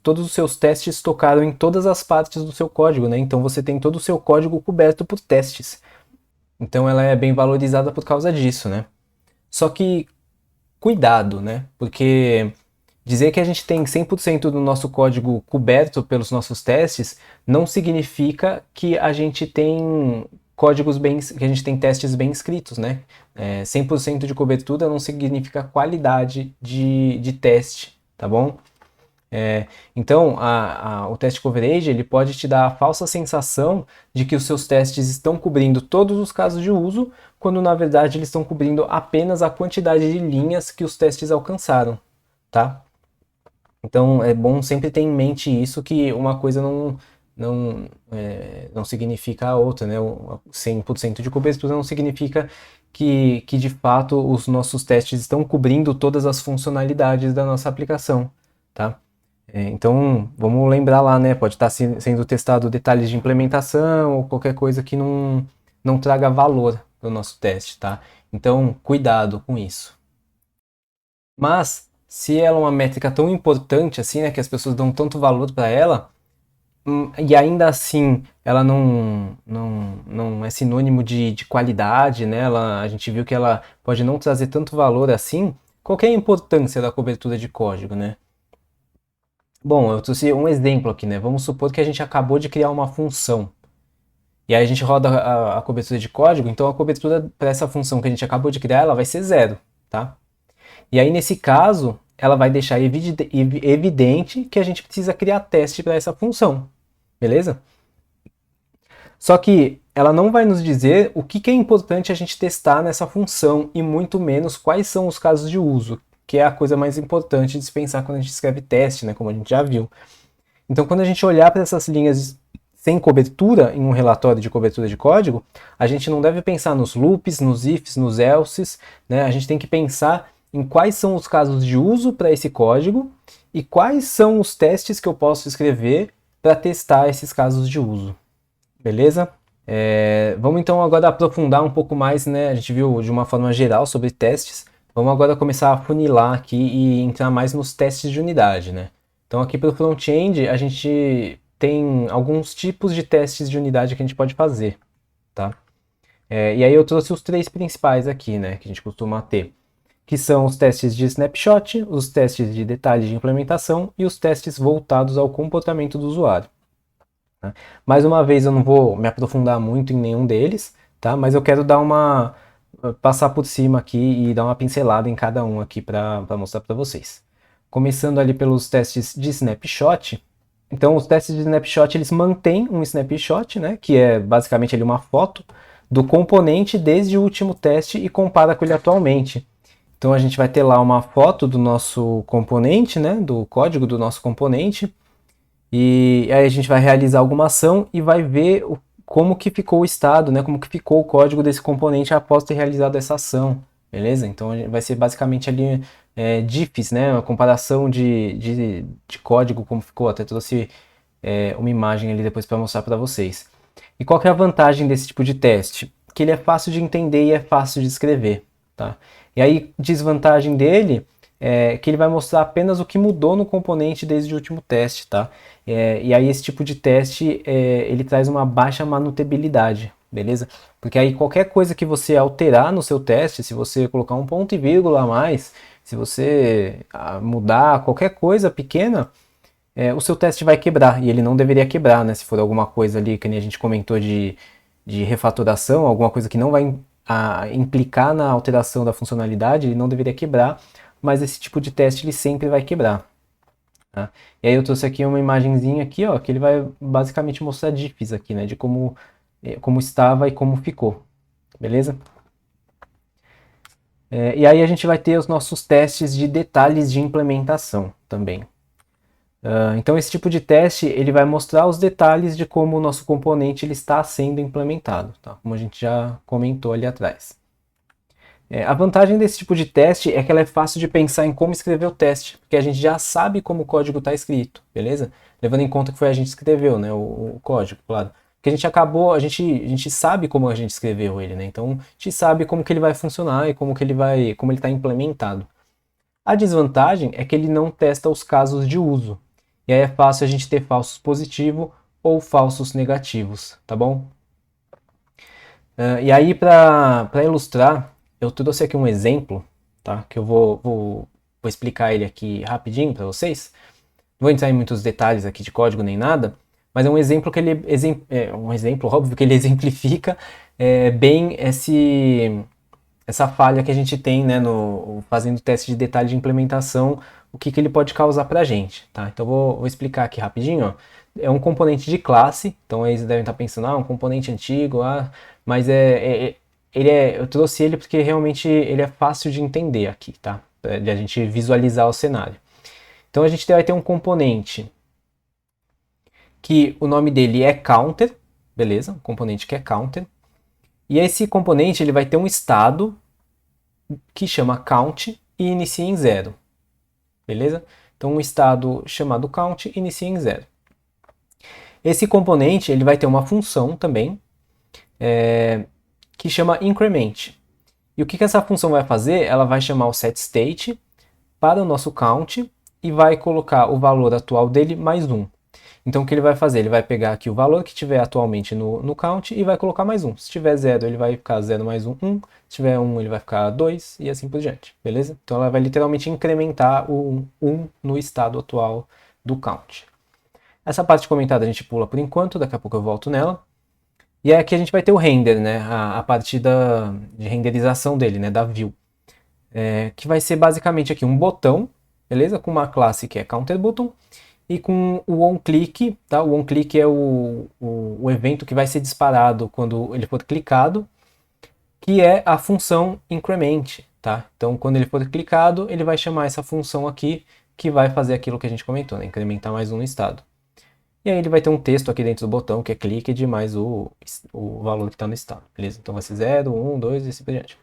todos os seus testes tocaram em todas as partes do seu código, né? Então você tem todo o seu código coberto por testes. Então ela é bem valorizada por causa disso, né? Só que cuidado, né? Porque dizer que a gente tem 100% do nosso código coberto pelos nossos testes não significa que a gente tem que a gente tem testes bem escritos, né? 100% de cobertura não significa qualidade de teste, tá bom? Então, o teste coverage ele pode te dar a falsa sensação de que os seus testes estão cobrindo todos os casos de uso, quando na verdade eles estão cobrindo apenas a quantidade de linhas que os testes alcançaram, tá? Então é bom sempre ter em mente isso, que uma coisa não significa a outra, né? O 100% de cobertura não significa que de fato os nossos testes estão cobrindo todas as funcionalidades da nossa aplicação, tá? Então vamos lembrar lá, né? Pode estar sendo testado detalhes de implementação ou qualquer coisa que não traga valor para o nosso teste, tá? Então cuidado com isso. Mas, se ela é uma métrica tão importante assim, né, que as pessoas dão tanto valor para ela, e ainda assim ela não é sinônimo de qualidade, né? A gente viu que ela pode não trazer tanto valor assim. Qual que é a importância da cobertura de código, né? Bom, eu trouxe um exemplo aqui, né? Vamos supor que a gente acabou de criar uma função. E aí a gente roda a cobertura de código, então a cobertura para essa função que a gente acabou de criar, ela vai ser zero, tá? E aí, nesse caso, ela vai deixar evidente que a gente precisa criar teste para essa função, beleza? Só que ela não vai nos dizer o que é importante a gente testar nessa função e muito menos quais são os casos de uso, que é a coisa mais importante de se pensar quando a gente escreve teste, né, como a gente já viu. Então, quando a gente olhar para essas linhas sem cobertura em um relatório de cobertura de código, a gente não deve pensar nos loops, nos ifs, nos elses, né? A gente tem que pensar em quais são os casos de uso para esse código e quais são os testes que eu posso escrever para testar esses casos de uso. Beleza? Vamos então agora aprofundar um pouco mais, né? A gente viu de uma forma geral sobre testes. Vamos agora começar a funilar aqui e entrar mais nos testes de unidade, né? Então aqui pelo front-end a gente tem alguns tipos de testes de unidade que a gente pode fazer, tá? E aí eu trouxe os três principais aqui, né? Que a gente costuma ter, que são os testes de snapshot, os testes de detalhe de implementação e os testes voltados ao comportamento do usuário. Tá? Mais uma vez, eu não vou me aprofundar muito em nenhum deles, tá? Mas eu quero passar por cima aqui e dar uma pincelada em cada um aqui para mostrar para vocês. Começando ali pelos testes de snapshot. Então, os testes de snapshot, eles mantêm um snapshot, né? Que é basicamente ali uma foto do componente desde o último teste e compara com ele atualmente. Então a gente vai ter lá uma foto do nosso componente, né, do código do nosso componente, e aí a gente vai realizar alguma ação e vai ver como que ficou o estado, né, como que ficou o código desse componente após ter realizado essa ação, beleza? Então vai ser basicamente ali diffs, né, uma comparação de código, como ficou, até trouxe uma imagem ali depois para mostrar para vocês. E qual que é a vantagem desse tipo de teste? Que ele é fácil de entender e é fácil de escrever, tá? E aí, desvantagem dele é que ele vai mostrar apenas o que mudou no componente desde o último teste, tá? E aí esse tipo de teste, ele traz uma baixa manutabilidade, beleza? Porque aí qualquer coisa que você alterar no seu teste, se você colocar um ponto e vírgula a mais, se você mudar qualquer coisa pequena, o seu teste vai quebrar, e ele não deveria quebrar, né? Se for alguma coisa ali, que nem a gente comentou de refatoração, alguma coisa que não vai implicar na alteração da funcionalidade, ele não deveria quebrar, mas esse tipo de teste ele sempre vai quebrar. Tá? E aí eu trouxe aqui uma imagenzinha aqui, ó, que ele vai basicamente mostrar diffs aqui, né? De como estava e como ficou, beleza? E aí a gente vai ter os nossos testes de detalhes de implementação também. Então esse tipo de teste ele vai mostrar os detalhes de como o nosso componente ele está sendo implementado, tá? Como a gente já comentou ali atrás. A vantagem desse tipo de teste é que ela é fácil de pensar em como escrever o teste, porque a gente já sabe como o código está escrito, beleza? Levando em conta que foi a gente que escreveu, né, o código, claro. Porque a gente sabe como a gente escreveu ele, né? Então a gente sabe como que ele vai funcionar e como ele está implementado. A desvantagem é que ele não testa os casos de uso. E aí é fácil a gente ter falsos positivos ou falsos negativos, tá bom? E aí, para ilustrar, eu trouxe aqui um exemplo, tá? Que eu vou explicar ele aqui rapidinho para vocês. Não vou entrar em muitos detalhes aqui de código nem nada, mas é um exemplo que ele é um exemplo óbvio que ele exemplifica bem essa falha que a gente tem, né, no fazendo teste de detalhe de implementação, o que ele pode causar para a gente, tá? Então vou explicar aqui rapidinho, ó. É um componente de classe, então aí eles devem estar pensando, um componente antigo, mas eu trouxe ele porque realmente ele é fácil de entender aqui, tá? De a gente visualizar o cenário. Então a gente vai ter um componente que o nome dele é counter, beleza? Um componente que é counter. E esse componente ele vai ter um estado que chama count e inicia em 0, beleza? Então um estado chamado count inicia em 0. Esse componente ele vai ter uma função também que chama increment. E o que essa função vai fazer? Ela vai chamar o setState para o nosso count e vai colocar o valor atual dele mais 1. Então o que ele vai fazer? Ele vai pegar aqui o valor que tiver atualmente no count e vai colocar mais 1. Se tiver 0, ele vai ficar 0 mais 1, 1. Se tiver 1, ele vai ficar 2 e assim por diante, beleza? Então ela vai literalmente incrementar o 1 no estado atual do count. Essa parte comentada a gente pula por enquanto, daqui a pouco eu volto nela. E aqui a gente vai ter o render, né? A parte de renderização dele, né? Da view. Que vai ser basicamente aqui um botão, beleza? Com uma classe que é counterButton e com o onClick, tá? O onClick é o evento que vai ser disparado quando ele for clicado, que é a função increment, tá? Então, quando ele for clicado, ele vai chamar essa função aqui, que vai fazer aquilo que a gente comentou, né? Incrementar mais um no estado. E aí ele vai ter um texto aqui dentro do botão, que é clicked mais o valor que está no estado, beleza? Então vai ser 0, 1, 2 e assim por diante.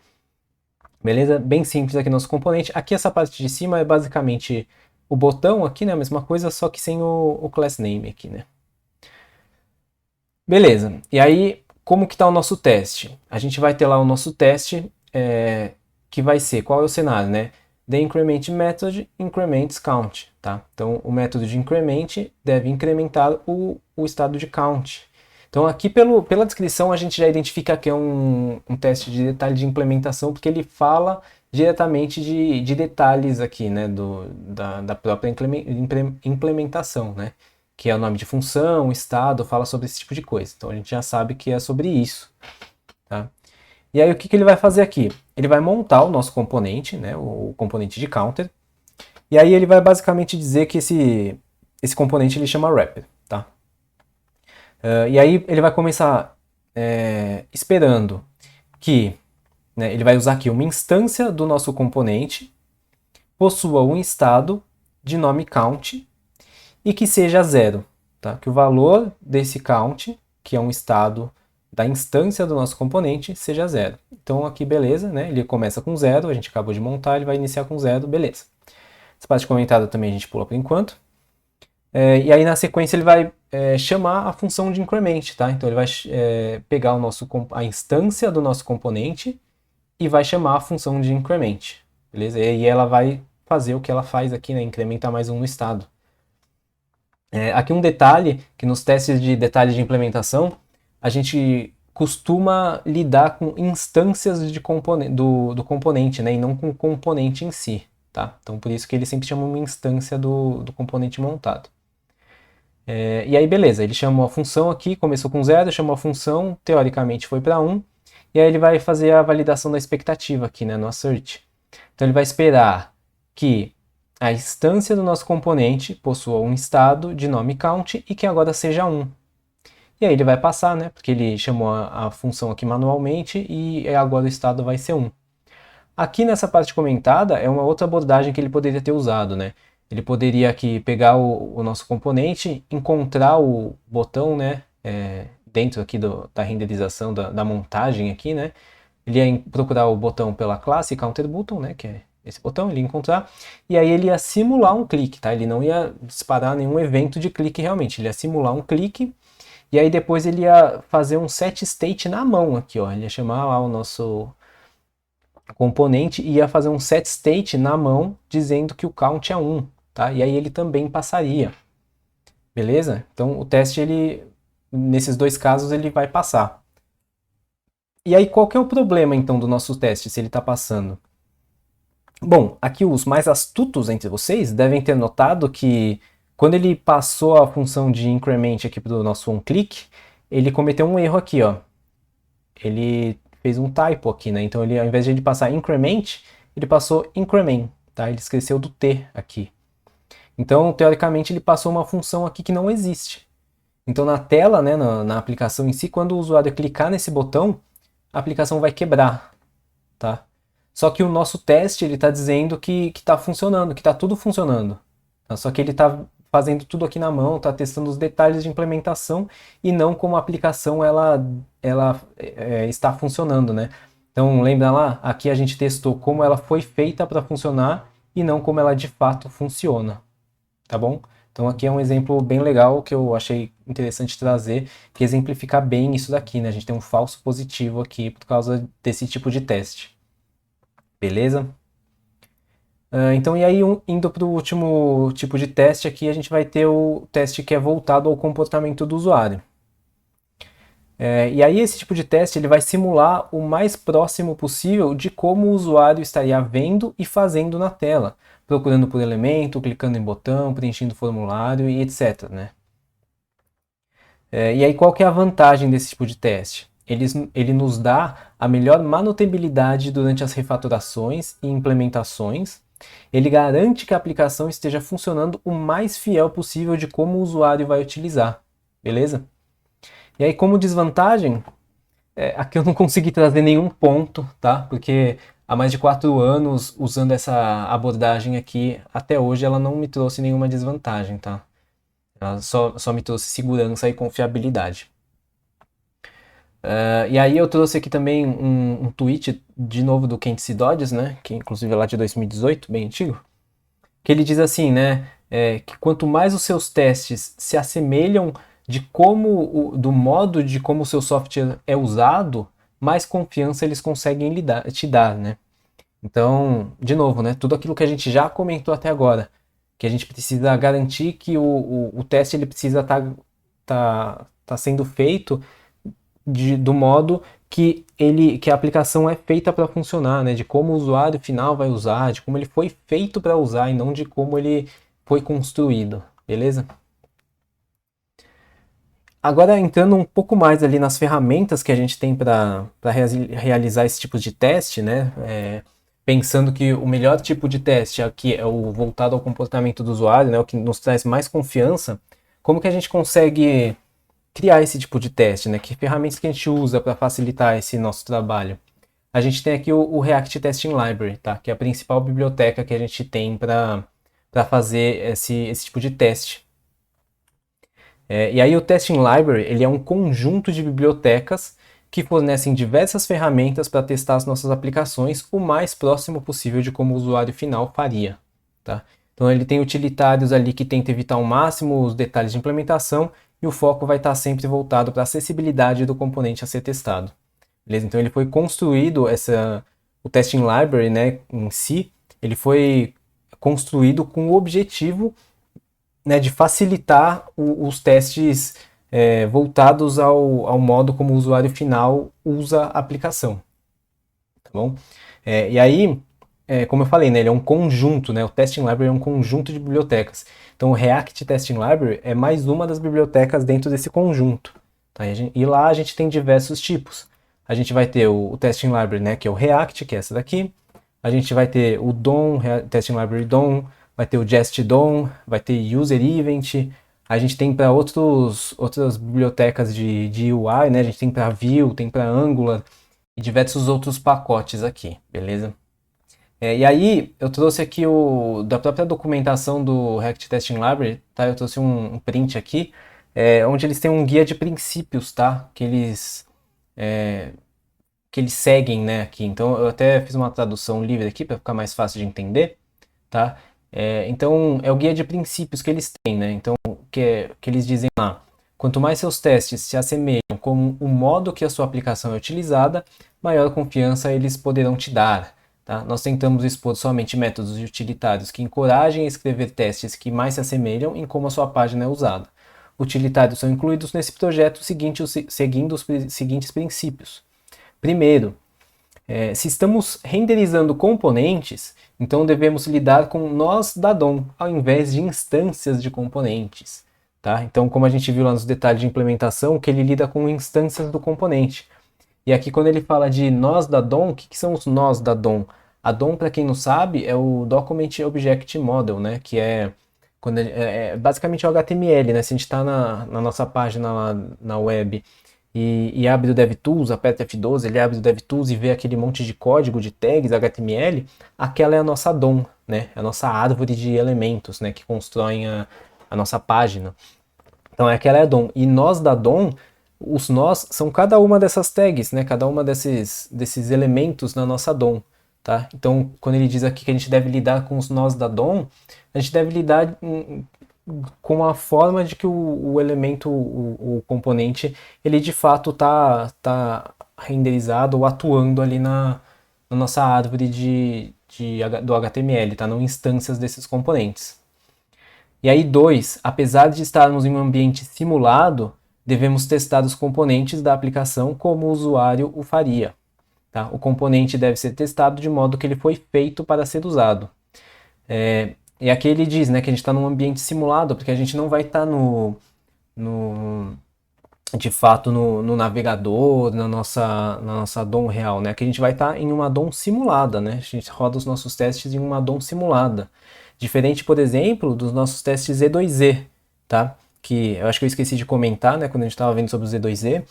Beleza? Bem simples aqui nosso componente. Aqui essa parte de cima é basicamente o botão aqui, né? A mesma coisa, só que sem o class name aqui, né? Beleza. E aí, como que está o nosso teste? A gente vai ter lá o nosso teste, que vai ser, qual é o cenário, né? The increment method increments count, tá? Então, o método de increment deve incrementar o estado de count. Então, aqui pela descrição, a gente já identifica que é um teste de detalhe de implementação, porque ele fala diretamente de detalhes aqui, né? Da própria implementação, né? Que é o nome de função, estado, fala sobre esse tipo de coisa. Então, a gente já sabe que é sobre isso, tá? E aí o que ele vai fazer aqui? Ele vai montar o nosso componente, né, o componente de counter, e aí ele vai basicamente dizer que esse componente ele chama wrapper, tá? E aí ele vai começar esperando que, né, ele vai usar aqui uma instância do nosso componente, possua um estado de nome count e que seja 0, tá? Que o valor desse count, que é um estado da instância do nosso componente, seja 0. Então aqui beleza, né? Ele começa com 0, a gente acabou de montar, ele vai iniciar com 0, beleza. Essa parte comentada também a gente pula por enquanto. E aí na sequência ele vai chamar a função de increment, tá? Então ele vai pegar a instância do nosso componente e vai chamar a função de increment, beleza? E aí ela vai fazer o que ela faz aqui, né? Incrementar mais um no estado. Aqui um detalhe, que nos testes de detalhe de implementação, a gente costuma lidar com instâncias do componente, né, e não com o componente em si, tá? Então por isso que ele sempre chama uma instância do componente montado. E aí beleza, ele chamou a função aqui, começou com 0, chamou a função, teoricamente foi para 1, e aí ele vai fazer a validação da expectativa aqui, né, no assert. Então ele vai esperar que a instância do nosso componente possua um estado de nome count e que agora seja 1. E aí ele vai passar, né? Porque ele chamou a função aqui manualmente e agora o estado vai ser 1. Aqui nessa parte comentada é uma outra abordagem que ele poderia ter usado, né? Ele poderia aqui pegar o nosso componente, encontrar o botão, né? Dentro aqui da renderização, da montagem aqui, né? Ele ia procurar o botão pela classe counterButton, né? Que é esse botão, ele ia encontrar, e aí ele ia simular um clique, tá? Ele não ia disparar nenhum evento de clique realmente, ele ia simular um clique, e aí depois ele ia fazer um set state na mão aqui, ó. Ele ia chamar lá o nosso componente e ia fazer um set state na mão dizendo que o count é 1, tá? E aí ele também passaria. Beleza? Então o teste, nesses dois casos, ele vai passar. E aí, qual que é o problema, então, do nosso teste, se ele está passando? Bom, aqui os mais astutos entre vocês devem ter notado que quando ele passou a função de increment aqui para o nosso onClick, ele cometeu um erro aqui, ó. Ele fez um typo aqui, né? Então, ele, ao invés de ele passar increment, ele passou increment, tá? Ele esqueceu do T aqui. Então, teoricamente, ele passou uma função aqui que não existe. Então, na tela, né, na aplicação em si, quando o usuário clicar nesse botão, a aplicação vai quebrar, tá? Só que o nosso teste, ele está dizendo que está funcionando, que está tudo funcionando. Tá? Só que ele está fazendo tudo aqui na mão, está testando os detalhes de implementação e não como a aplicação está funcionando, né? Então, lembra lá? Aqui a gente testou como ela foi feita para funcionar e não como ela de fato funciona, tá bom? Então aqui é um exemplo bem legal que eu achei interessante trazer, que exemplifica bem isso daqui, né? A gente tem um falso positivo aqui por causa desse tipo de teste. Beleza? Então, e aí, indo para o último tipo de teste aqui, a gente vai ter o teste que é voltado ao comportamento do usuário. E aí, esse tipo de teste ele vai simular o mais próximo possível de como o usuário estaria vendo e fazendo na tela, procurando por elemento, clicando em botão, preenchendo formulário e etc. Né? E aí, qual que é a vantagem desse tipo de teste? Ele nos dá a melhor manutenibilidade durante as refatorações e implementações. Ele garante que a aplicação esteja funcionando o mais fiel possível de como o usuário vai utilizar. Beleza? E aí, como desvantagem, aqui eu não consegui trazer nenhum ponto, tá? Porque há mais de 4 anos usando essa abordagem aqui, até hoje ela não me trouxe nenhuma desvantagem, tá? Ela só me trouxe segurança e confiabilidade. E aí eu trouxe aqui também um tweet de novo do Kent Dodges, né? Que inclusive é lá de 2018, bem antigo. Que ele diz assim, né? Que quanto mais os seus testes se assemelham do modo de como o seu software é usado, mais confiança eles conseguem te dar, né? Então, de novo, né? Tudo aquilo que a gente já comentou até agora, que a gente precisa garantir que o teste ele precisa tá sendo feito do modo que a aplicação é feita para funcionar, né? De como o usuário final vai usar, de como ele foi feito para usar e não de como ele foi construído, beleza? Agora entrando um pouco mais ali nas ferramentas que a gente tem para realizar esse tipo de teste, né? Pensando que o melhor tipo de teste aqui é o voltado ao comportamento do usuário, né? O que nos traz mais confiança. Como que a gente consegue criar esse tipo de teste, né? Que ferramentas que a gente usa para facilitar esse nosso trabalho? A gente tem aqui o React Testing Library, tá? Que é a principal biblioteca que a gente tem para fazer esse tipo de teste. E aí o Testing Library ele é um conjunto de bibliotecas que fornecem diversas ferramentas para testar as nossas aplicações o mais próximo possível de como o usuário final faria. Tá? Então ele tem utilitários ali que tentam evitar ao máximo os detalhes de implementação e o foco vai estar sempre voltado para a acessibilidade do componente a ser testado. Beleza? Então ele foi construído, o Testing Library, né, em si, ele foi construído com o objetivo, né, de facilitar os testes voltados ao modo como o usuário final usa a aplicação. Tá bom? E aí, como eu falei, né, ele é um conjunto, né, o Testing Library é um conjunto de bibliotecas. Então o React Testing Library é mais uma das bibliotecas dentro desse conjunto. Tá? E lá a gente tem diversos tipos. A gente vai ter o Testing Library, né, que é o React, que é essa daqui. A gente vai ter o DOM, Testing Library DOM, vai ter o Jest DOM, vai ter User Event. A gente tem para outras bibliotecas de UI, né? A gente tem para Vue, tem para Angular e diversos outros pacotes aqui, beleza? E aí eu trouxe aqui da própria documentação do React Testing Library, tá? Eu trouxe um print aqui, onde eles têm um guia de princípios, tá? Que eles seguem, né, aqui. Então eu até fiz uma tradução livre aqui para ficar mais fácil de entender, tá? Então é o guia de princípios que eles têm, né? Então que eles dizem lá: quanto mais seus testes se assemelham com o modo que a sua aplicação é utilizada, maior confiança eles poderão te dar. Tá? Nós tentamos expor somente métodos utilitários que encorajem a escrever testes que mais se assemelham em como a sua página é usada. Utilitários são incluídos nesse projeto seguindo os seguintes princípios. Primeiro, se estamos renderizando componentes, então devemos lidar com nós da DOM, ao invés de instâncias de componentes. Tá? Então, como a gente viu lá nos detalhes de implementação, que ele lida com instâncias do componente. E aqui, quando ele fala de nós da DOM, o que são os nós da DOM? A DOM, para quem não sabe, é o Document Object Model, né? Que é, basicamente o HTML, né? Se a gente está na nossa página lá na web e abre o DevTools, aperta F12, ele abre o DevTools e vê aquele monte de código, de tags, HTML, aquela é a nossa DOM, né? A nossa árvore de elementos, né? Que constroem a nossa página. Então aquela é a DOM. E nós da DOM, os nós são cada uma dessas tags, né? Cada uma desses elementos na nossa DOM. Tá? Então, quando ele diz aqui que a gente deve lidar com os nós da DOM, a gente deve lidar com a forma de que o elemento, o componente, ele de fato está renderizado ou atuando ali na nossa árvore do HTML, tá? Não instâncias desses componentes. E aí, 2, apesar de estarmos em um ambiente simulado, devemos testar os componentes da aplicação como o usuário o faria. Tá? O componente deve ser testado de modo que ele foi feito para ser usado. E aqui ele diz, né, que a gente está num ambiente simulado, porque a gente não vai estar de fato no navegador, na nossa DOM real, né? Que a gente vai estar em uma DOM simulada, né? A gente roda os nossos testes em uma DOM simulada. Diferente, por exemplo, dos nossos testes Z2Z, tá? Que eu acho que eu esqueci de comentar, né, quando a gente estava vendo sobre o Z2Z.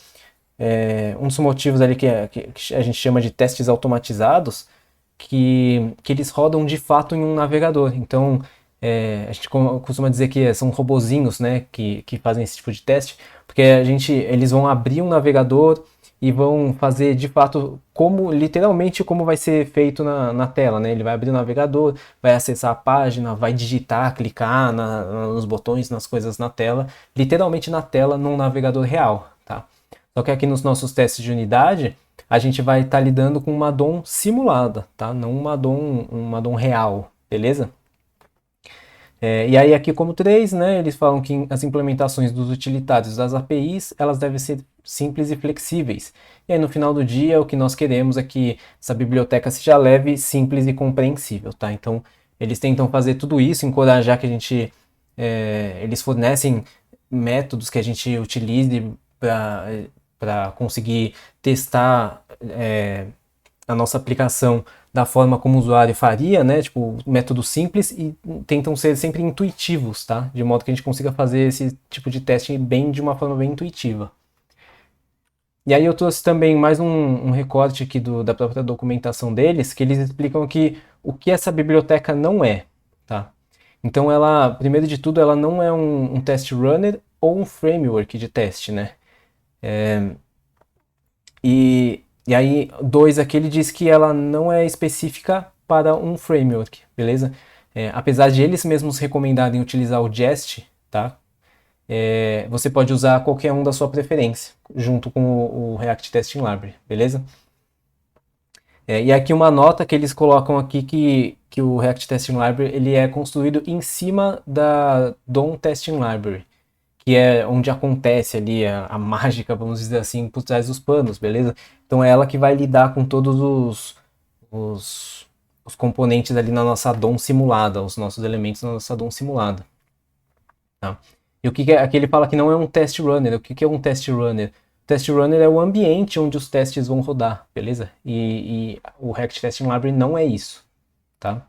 Um dos motivos ali que a gente chama de testes automatizados, que eles rodam de fato em um navegador. Então, a gente costuma dizer que são robozinhos, né, que fazem esse tipo de teste, porque eles vão abrir um navegador e vão fazer de fato literalmente como vai ser feito na tela, né? Ele vai abrir o navegador, vai acessar a página, vai digitar, clicar nos botões, nas coisas na tela, literalmente na tela, num navegador real, tá? Só que aqui nos nossos testes de unidade, a gente vai estar lidando com uma DOM simulada, tá? Não uma DOM real, beleza? E aí aqui como 3, né, eles falam que as implementações dos utilitários das APIs, elas devem ser simples e flexíveis. E aí no final do dia, o que nós queremos é que essa biblioteca seja leve, simples e compreensível, tá? Então, eles tentam fazer tudo isso, encorajar que eles fornecem métodos que a gente utilize para conseguir testar a nossa aplicação da forma como o usuário faria, né? Tipo, métodos simples e tentam ser sempre intuitivos, tá? De modo que a gente consiga fazer esse tipo de teste de uma forma bem intuitiva. E aí eu trouxe também mais um recorte aqui da própria documentação deles, que eles explicam aqui o que essa biblioteca não é, tá? Então ela, primeiro de tudo, ela não é um test runner ou um framework de teste, né? E aí, 2 aqui, ele diz que ela não é específica para um framework, beleza? Apesar de eles mesmos recomendarem utilizar o Jest, tá? Você pode usar qualquer um da sua preferência, junto com o React Testing Library, beleza? E aqui uma nota que eles colocam aqui que o React Testing Library ele é construído em cima da DOM Testing Library, que é onde acontece ali a mágica, vamos dizer assim, por trás dos panos, beleza? Então é ela que vai lidar com todos os componentes ali na nossa DOM simulada, os nossos elementos na nossa DOM simulada. Tá? E o que aqui ele fala que não é um test runner. O que é um test runner? O test runner é o ambiente onde os testes vão rodar, beleza? E o React Testing Library não é isso, tá?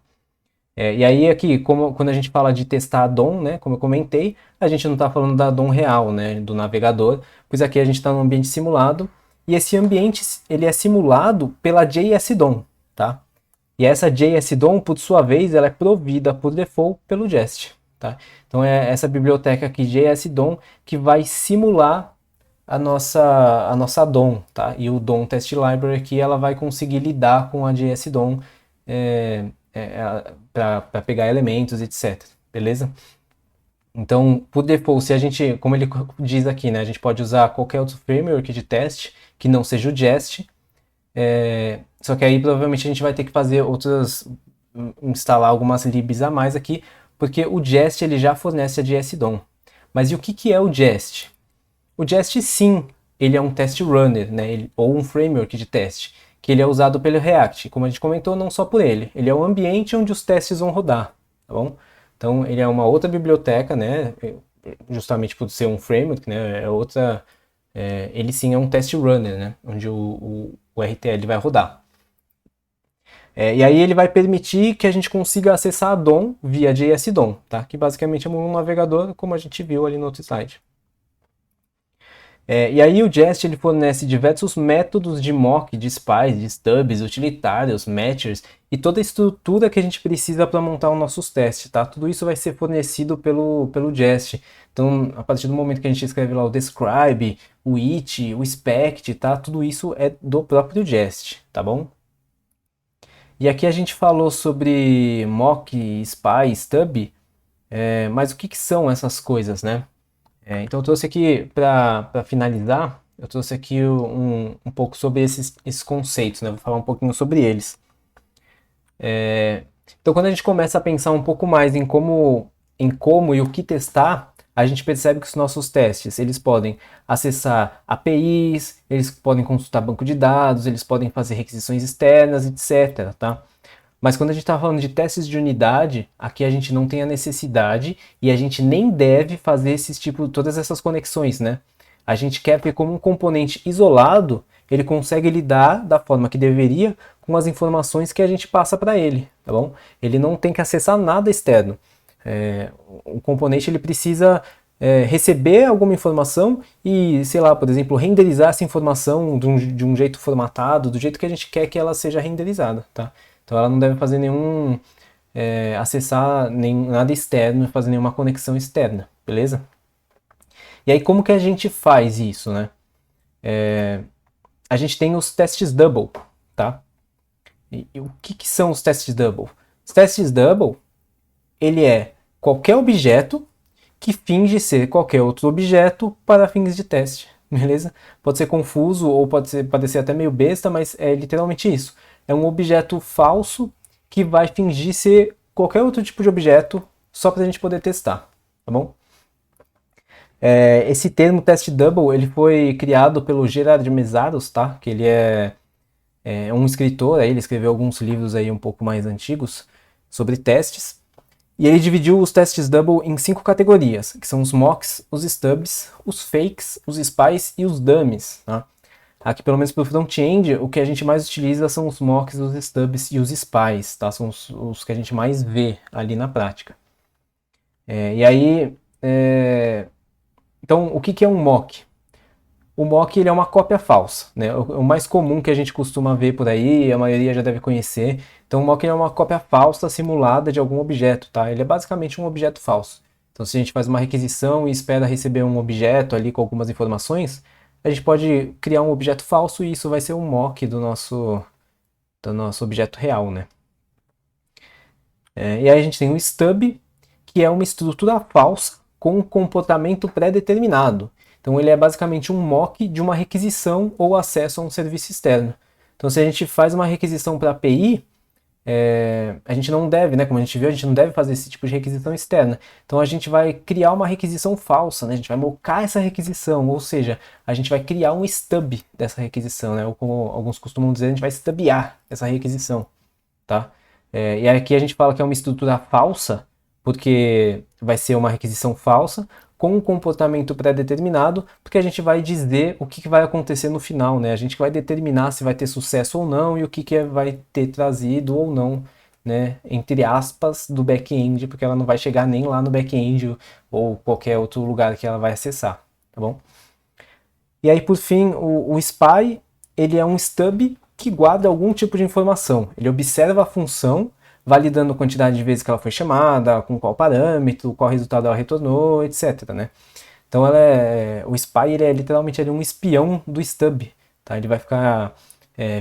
E aí aqui, quando a gente fala de testar a DOM, né, como eu comentei, a gente não está falando da DOM real, né, do navegador, pois aqui a gente está num ambiente simulado, e esse ambiente ele é simulado pela JSDOM, tá? E essa JSDOM, por sua vez, ela é provida por default pelo Jest, tá? Então é essa biblioteca aqui, JSDOM, que vai simular a nossa DOM, tá? E o DOM Test Library aqui, ela vai conseguir lidar com a JSDOM para pegar elementos, etc. Beleza? Então, por default, se a gente, como ele diz aqui, né, a gente pode usar qualquer outro framework de teste que não seja o Jest. Só que aí provavelmente a gente vai ter que fazer instalar algumas libs a mais aqui, porque o Jest ele já fornece a JSDOM. Mas e o que é o Jest? O Jest, sim, ele é um test runner, né? Ou um framework de teste, que ele é usado pelo React. Como a gente comentou, não só por ele. Ele é o ambiente onde os testes vão rodar, tá bom? Então, ele é uma outra biblioteca, né? Justamente por ser um framework, né? Ele sim é um test runner, né? Onde o RTL vai rodar. E aí ele vai permitir que a gente consiga acessar a DOM via JS-DOM, tá? Que basicamente é um navegador, como a gente viu ali no outro slide. E aí o Jest ele fornece diversos métodos de mock, de spies, de stubs, utilitários, matchers e toda a estrutura que a gente precisa para montar os nossos testes, tá? Tudo isso vai ser fornecido pelo Jest. Então, a partir do momento que a gente escreve lá o describe, o it, o expect, tá? Tudo isso é do próprio Jest, tá bom? E aqui a gente falou sobre mock, spy, stub, mas o que são essas coisas, né? Então eu trouxe aqui, para finalizar, eu trouxe aqui um pouco sobre esses conceitos, né? Vou falar um pouquinho sobre eles. Então quando a gente começa a pensar um pouco mais em como e o que testar, a gente percebe que os nossos testes, eles podem acessar APIs, eles podem consultar banco de dados, eles podem fazer requisições externas, etc, tá? Mas quando a gente está falando de testes de unidade, aqui a gente não tem a necessidade e a gente nem deve fazer todas essas conexões, né? A gente quer que como um componente isolado, ele consegue lidar da forma que deveria com as informações que a gente passa para ele, tá bom? Ele não tem que acessar nada externo. O componente ele precisa receber alguma informação e, sei lá, por exemplo, renderizar essa informação de um jeito formatado, do jeito que a gente quer que ela seja renderizada, tá? Então ela não deve fazer acessar nada externo, fazer nenhuma conexão externa, beleza? E aí como que a gente faz isso, né? A gente tem os testes double, tá? E o que são os testes double? Os testes double, ele é qualquer objeto que finge ser qualquer outro objeto para fins de teste, beleza? Pode ser confuso ou pode parecer até meio besta, mas é literalmente isso. É um objeto falso que vai fingir ser qualquer outro tipo de objeto só para a gente poder testar, tá bom? Esse termo test double ele foi criado pelo Gerard Meszaros, tá? Que ele é um escritor, ele escreveu alguns livros aí um pouco mais antigos sobre testes. E ele dividiu os testes double em 5 categorias, que são os mocks, os stubs, os fakes, os spies e os dummies, tá? Aqui, pelo menos para o front-end, o que a gente mais utiliza são os mocks, os stubs e os spies, tá? São os que a gente mais vê ali na prática. E aí, então, o que é um mock? O mock ele é uma cópia falsa, né? O mais comum que a gente costuma ver por aí, a maioria já deve conhecer. Então, o mock é uma cópia falsa simulada de algum objeto, tá? Ele é basicamente um objeto falso. Então, se a gente faz uma requisição e espera receber um objeto ali com algumas informações, a gente pode criar um objeto falso e isso vai ser um mock do nosso objeto real, né? E aí a gente tem o stub, que é uma estrutura falsa com um comportamento pré-determinado. Então ele é basicamente um mock de uma requisição ou acesso a um serviço externo. Então se a gente faz uma requisição para API, a gente não deve, né? Como a gente viu, a gente não deve fazer esse tipo de requisição externa. Então a gente vai criar uma requisição falsa, né? A gente vai mocar essa requisição, ou seja, a gente vai criar um stub dessa requisição, né? Ou como alguns costumam dizer, a gente vai stubbear essa requisição, tá? E aqui a gente fala que é uma estrutura falsa, porque vai ser uma requisição falsa, com um comportamento pré-determinado, porque a gente vai dizer o que vai acontecer no final, né? A gente vai determinar se vai ter sucesso ou não e o que vai ter trazido ou não, né? Entre aspas, do back-end, porque ela não vai chegar nem lá no back-end ou qualquer outro lugar que ela vai acessar, tá bom? E aí, por fim, o spy, ele é um stub que guarda algum tipo de informação. Ele observa a função, validando a quantidade de vezes que ela foi chamada, com qual parâmetro, qual resultado ela retornou, etc, né? Então o spy ele é literalmente um espião do stub, tá? Ele vai ficar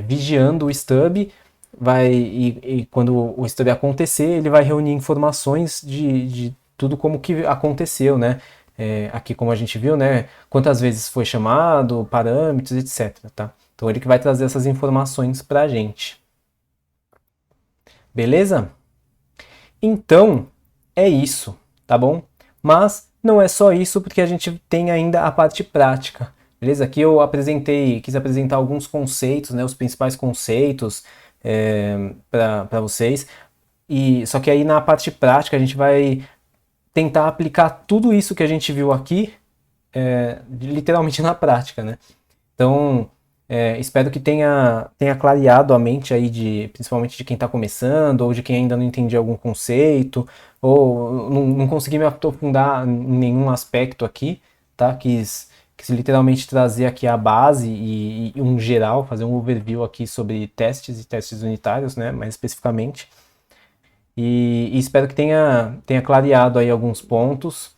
vigiando o stub, e quando o stub acontecer, ele vai reunir informações de tudo como que aconteceu, né? Aqui como a gente viu, né? Quantas vezes foi chamado, parâmetros, etc, tá? Então ele que vai trazer essas informações pra gente. Beleza? Então, é isso, tá bom? Mas não é só isso, porque a gente tem ainda a parte prática, beleza? Aqui eu quis apresentar alguns conceitos, né, os principais conceitos para vocês. E só que aí na parte prática a gente vai tentar aplicar tudo isso que a gente viu aqui, literalmente na prática, né? Então, espero que tenha clareado a mente aí principalmente de quem está começando, ou de quem ainda não entendia algum conceito, ou não consegui me aprofundar em nenhum aspecto aqui, tá? Quis literalmente trazer aqui a base e um geral, fazer um overview aqui sobre testes e testes unitários, né? Mais especificamente. E espero que tenha clareado aí alguns pontos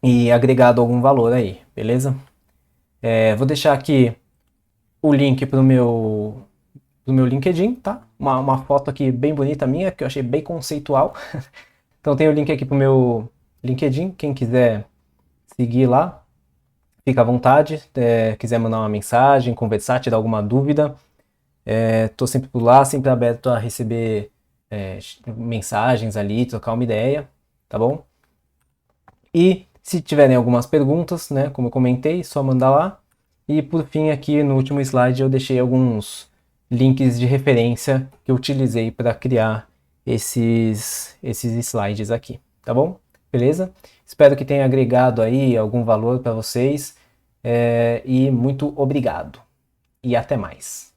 e agregado algum valor aí, beleza? Vou deixar aqui o link pro meu LinkedIn, tá? Uma foto aqui bem bonita minha, que eu achei bem conceitual. Então tem o link aqui pro meu LinkedIn, quem quiser seguir lá, fica à vontade. Quiser mandar uma mensagem, conversar, tirar alguma dúvida, tô sempre por lá, sempre aberto a receber mensagens ali, trocar uma ideia, tá bom? E se tiverem algumas perguntas, né, como eu comentei, só mandar lá. E por fim, aqui no último slide eu deixei alguns links de referência que eu utilizei para criar esses slides aqui, tá bom? Beleza? Espero que tenha agregado aí algum valor para vocês e muito obrigado. E até mais.